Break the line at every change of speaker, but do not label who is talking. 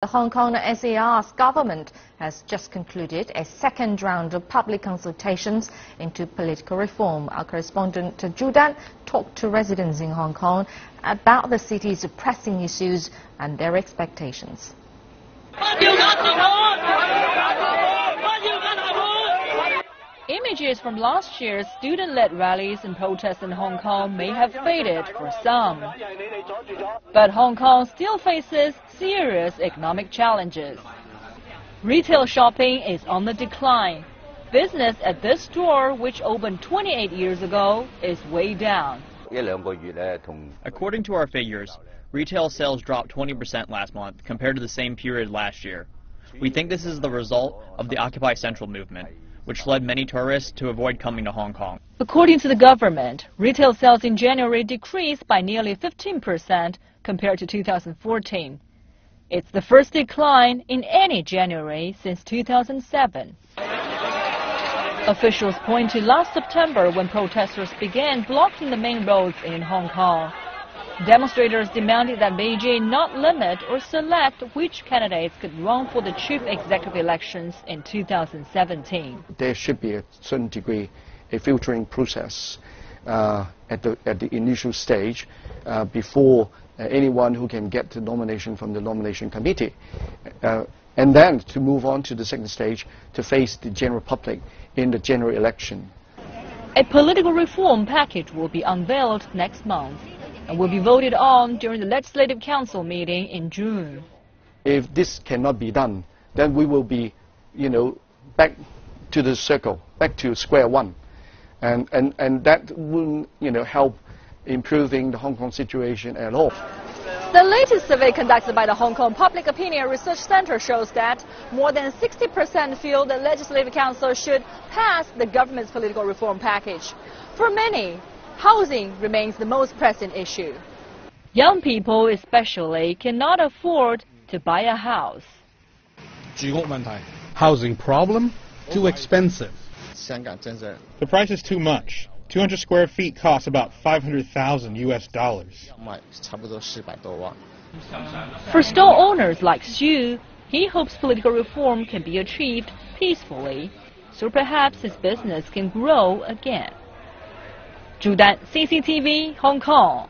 The Hong Kong SAR's government has just concluded a second round of public consultations into political reform. Our correspondent Zhu Dan talked to residents in Hong Kong about the city's pressing issues and their expectations.
Images from last year's student-led rallies and protests in Hong Kong may have faded for some. But Hong Kong still faces serious economic challenges. Retail shopping is on the decline. Business at this store, which opened 28 years ago, is way down.
According to our figures, retail sales dropped 20% last month compared to the same period last year. We think this is the result of the Occupy Central movement, which led many tourists to avoid coming to Hong Kong.
According to the government, retail sales in January decreased by nearly 15% compared to 2014. It's the first decline in any January since 2007. Officials point to last September when protesters began blocking the main roads in Hong Kong. Demonstrators demanded that Beijing not limit or select which candidates could run for the chief executive elections in 2017.
There should be a certain degree a filtering process at the initial stage before anyone who can get the nomination from the nomination committee. And then to move on to the second stage to face the general public in the general election.
A political reform package will be unveiled next month and will be voted on during the Legislative Council meeting in June.
If this cannot be done, then we will be, back to the circle, back to square one. And that wouldn't, help improving the Hong Kong situation at all.
The latest survey conducted by the Hong Kong Public Opinion Research Center shows that more than 60% feel the Legislative Council should pass the government's political reform package. For many, housing remains the most pressing issue. Young people especially cannot afford to buy a house.
Housing problem? Too expensive. The price is too much. 200 square feet costs about $500,000 US.
For store owners like Xu, he hopes political reform can be achieved peacefully, so perhaps his business can grow again. Zhu Dan, CCTV, Hong Kong.